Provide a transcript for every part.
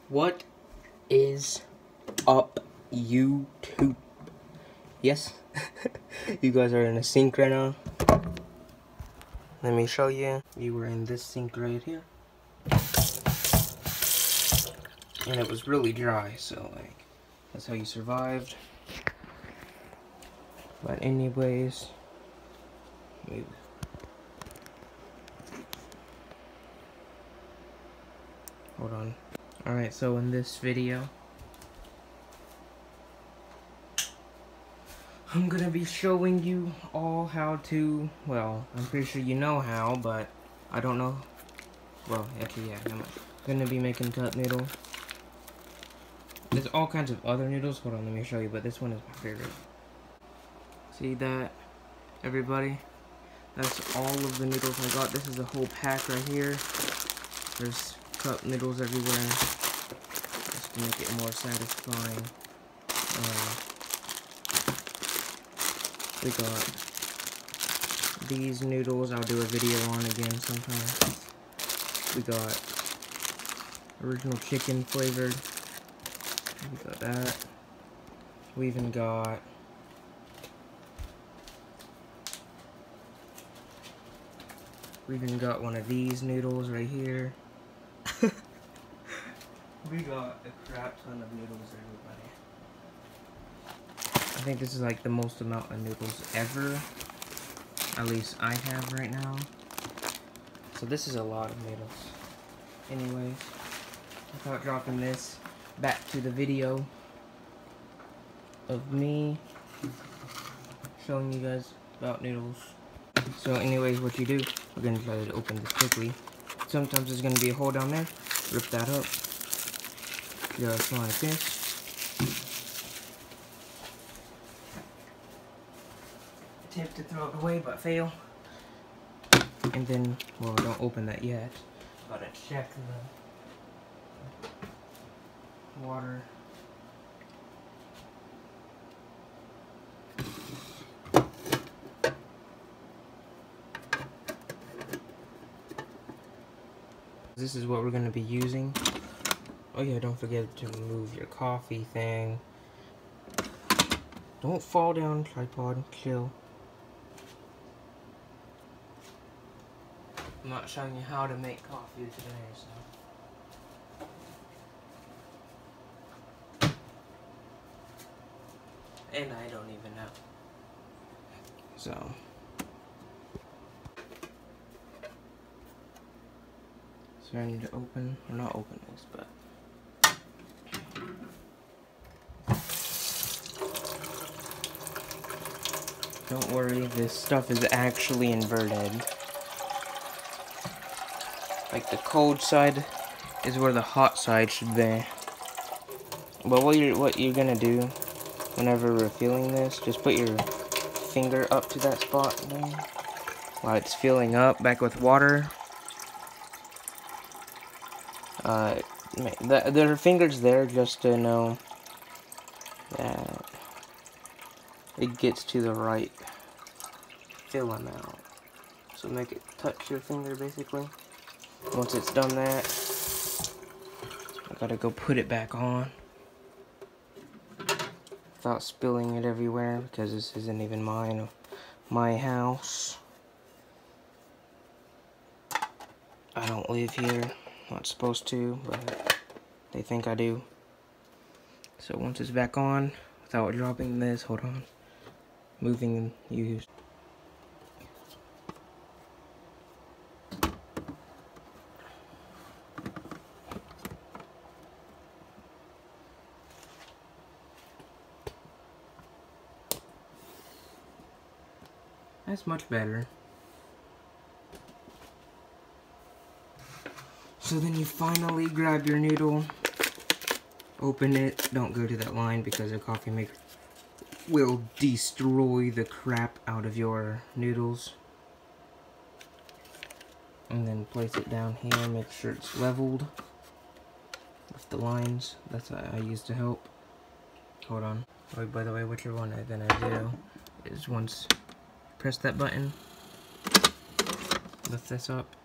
What is up, YouTube? Yes, you guys are in a sink right now. Let me show you. You were in this sink right here. And it was really dry, so like, that's how you survived. But anyways, hold on. Alright, so in this video, I'm gonna be showing you all how to, well, I'm pretty sure you know how, but I don't know. Well, actually, yeah, I'm gonna be making cup noodle. There's all kinds of other noodles. Hold on, let me show you, but this one is my favorite. See that, everybody? That's all of the noodles I got. This is a whole pack right here. There's cup noodles everywhere. Just to make it more satisfying. We got these noodles. I'll do a video on again sometime. We got original chicken flavored. We got that. We even got one of these noodles right here. We got a crap ton of noodles, everybody. I think this is like the most amount of noodles ever. At least I have right now. So this is a lot of noodles. Anyways, I thought dropping this back to the video of me showing you guys about noodles. So anyways, what you do, we're going to try to open this quickly. Sometimes there's going to be a hole down there. Rip that up. Just like this. Attempt to throw it away, but fail. And then, well, don't open that yet. Gotta check the water. This is what we're going to be using. Oh yeah, don't forget to move your coffee thing. Don't fall down, tripod, chill. I'm not showing you how to make coffee today, so. And I don't even know. So. So I need to open, or not open this, but. Don't worry, this stuff is actually inverted. Like the cold side is where the hot side should be. But what you're gonna do whenever refilling this, just put your finger up to that spot there, while it's filling up back with water. There are fingers there just to know that it gets to the right fill amount. So make it touch your finger basically. Once it's done that, I gotta go put it back on without spilling it everywhere, because this isn't even my house. I don't live here, not supposed to, but they think I do. So once it's back on, without dropping this, hold on, moving and use. That's much better. So then you finally grab your noodle, open it, don't go to that line because the coffee maker will destroy the crap out of your noodles. And then place it down here, make sure it's leveled with the lines. That's what I use to help. Hold on. Oh, by the way, what you're gonna do is once press that button, lift this up,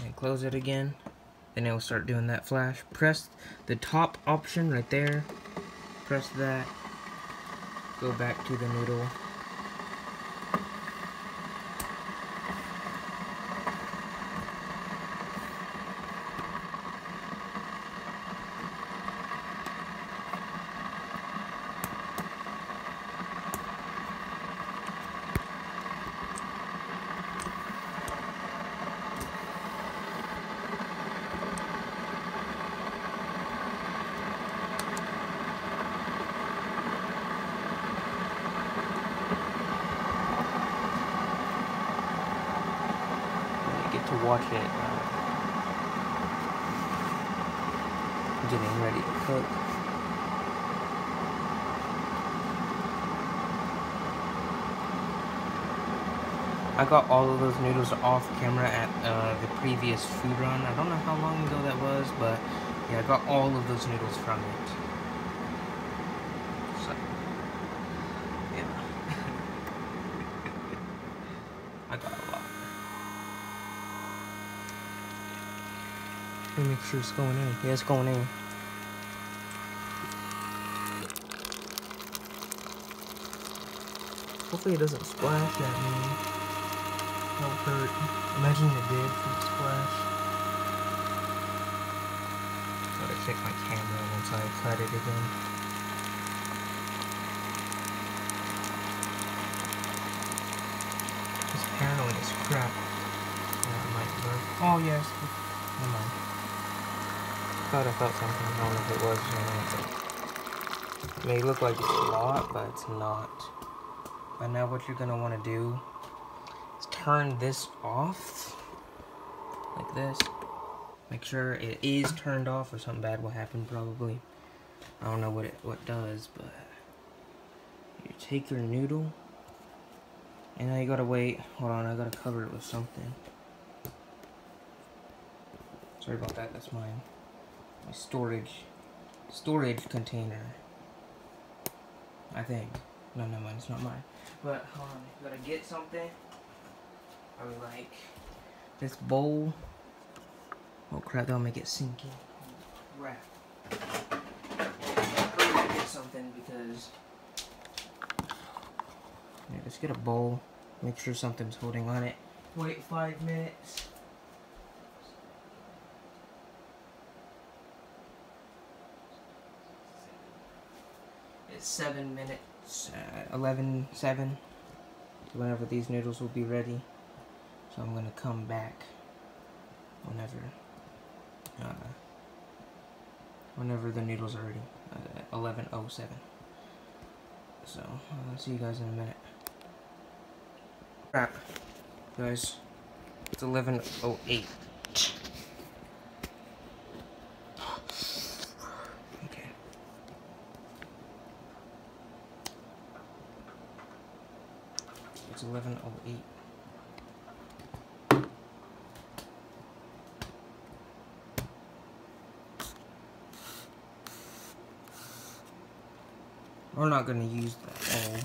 and close it again. then it'll start doing that flash. Press the top option right there. Press that. Go back to the noodle. To watch it getting ready to cook. I got all of those noodles off camera at the previous food run. I don't know how long ago that was, but yeah, I got all of those noodles from it. So, yeah. I got a lot. Let me make sure it's going in. Yeah, it's going in. Hopefully it doesn't splash at me. Don't hurt. Imagine it did from the splash. Gotta check my camera once I cut it again. It's paranoid as crap. That might work. Oh yes. Never mind. Thought I felt something. I don't know if it was or not. It may look like it's a lot, but it's not. But now what you're gonna want to do is turn this off, like this. Make sure it is turned off, or something bad will happen probably. I don't know what it does, but you take your noodle, and now you gotta wait. Hold on, I gotta cover it with something. Sorry about that. That's my storage container. I think. No, mine. It's not mine. But hold on, you gotta get something. I would like this bowl. Oh crap, that'll make it sink in. Crap. I gotta get something because. Yeah, just get a bowl. Make sure something's holding on it. Wait 5 minutes. It's 7 minutes, 11:07, whenever these noodles will be ready. So I'm gonna come back whenever the noodles are ready. 11:07. So I'll see you guys in a minute. Crap, guys. It's 11:08. It's 11:08. We're not going to use that all.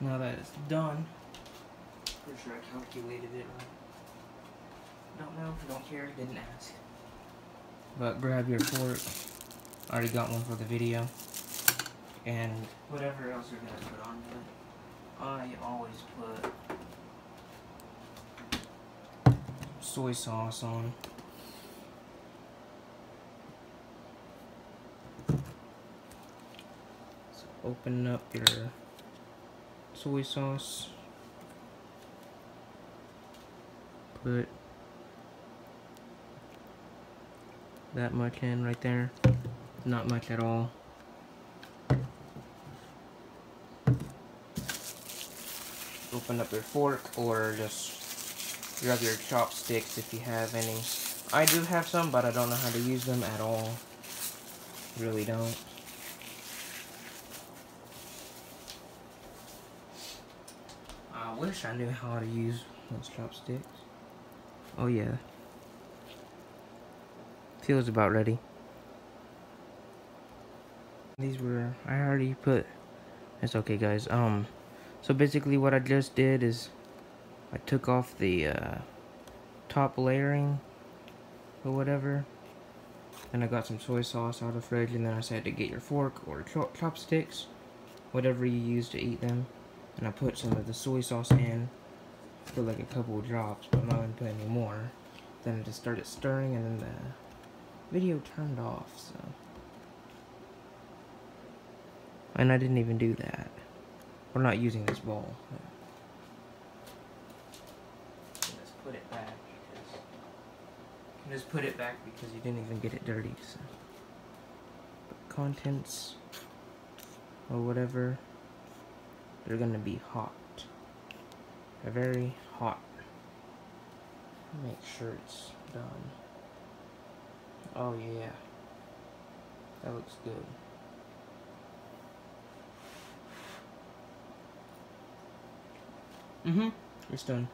Now that it's done, pretty sure I calculated it right. Don't know, don't care, didn't ask. But grab your fork. I already got one for the video. And whatever else you're going to put on it. I always put soy sauce on. So open up your soy sauce. Put that much in right there. Not much at all. Open up your fork, or just grab your chopsticks if you have any. I do have some, but I don't know how to use them at all. Really don't. I wish I knew how to use those chopsticks. Oh yeah. Feels about ready. These were, I already put, it's okay guys. So basically what I just did is I took off the top layering or whatever. And I got some soy sauce out of the fridge, and then I said to get your fork or chopsticks, whatever you use to eat them. And I put some of the soy sauce in, put like a couple of drops, but I'm not going to put any more. Then I just started stirring, and then the video turned off, so. And I didn't even do that. We're not using this bowl. Just put it back because just put it back because you didn't even get it dirty. So. But contents or whatever, they're gonna be hot. They're very hot. Make sure it's done. Oh yeah, that looks good. It's done.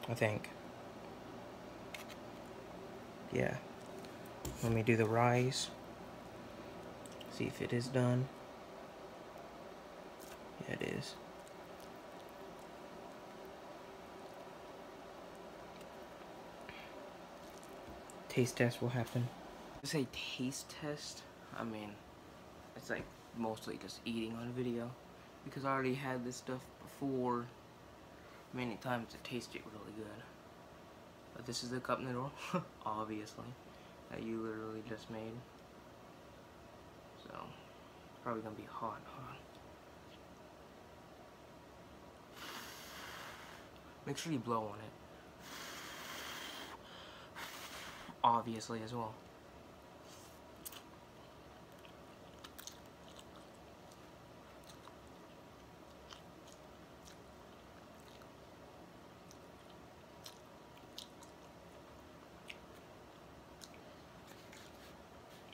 I think. Yeah. Let me do the rice. See if it is done. Yeah, it is. Taste test will happen. I say taste test. I mean, it's like mostly just eating on video because I already had this stuff before many times. It tasted really good. But this is the cup noodle, obviously, that you literally just made. So, it's probably gonna be hot, huh? Make sure you blow on it. Obviously, as well.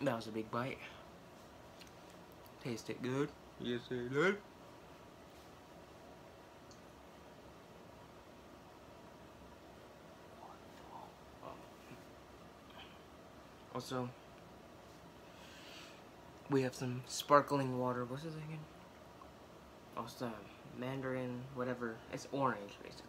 That was a big bite. Tasted good. Yes, it did. Also, we have some sparkling water. What's this again? Oh, some mandarin, whatever. It's orange, basically.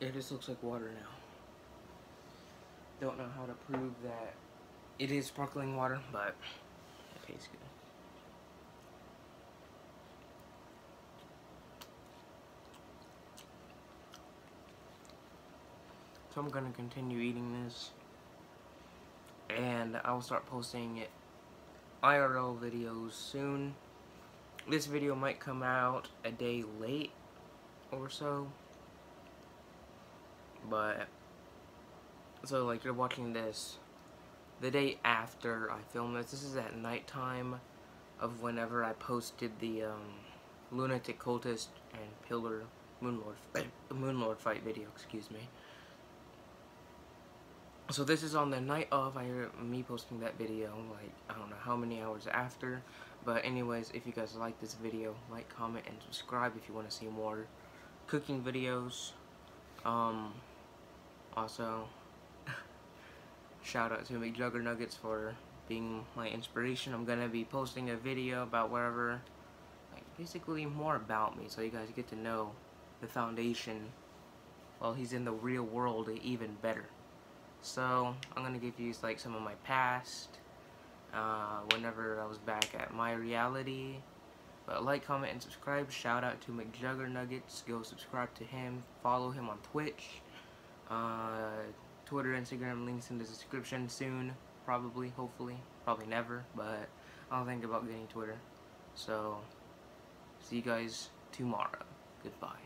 It just looks like water now. Don't know how to prove that it is sparkling water, but it tastes good. So I'm gonna continue eating this, and I'll start posting it IRL videos soon. This video might come out a day late or so, but so like you're watching this the day after I film this. This is at nighttime of whenever I posted the Lunatic Cultist and Pillar Moonlord fight video, excuse me. So this is on the night of me posting that video, like, I don't know how many hours after. But anyways, if you guys like this video, like, comment, and subscribe if you want to see more cooking videos. Also, shout out to McJuggernuggets for being my inspiration. I'm gonna be posting a video about whatever, like, basically more about me, so you guys get to know the foundation while he's in the real world even better. So I'm gonna give you like some of my past, whenever I was back at my reality. But like, comment, and subscribe. Shout out to McJuggernuggets. Go subscribe to him. Follow him on Twitch, Twitter, Instagram. Links in the description soon. Probably, hopefully, probably never. But I'll think about getting Twitter. So see you guys tomorrow. Goodbye.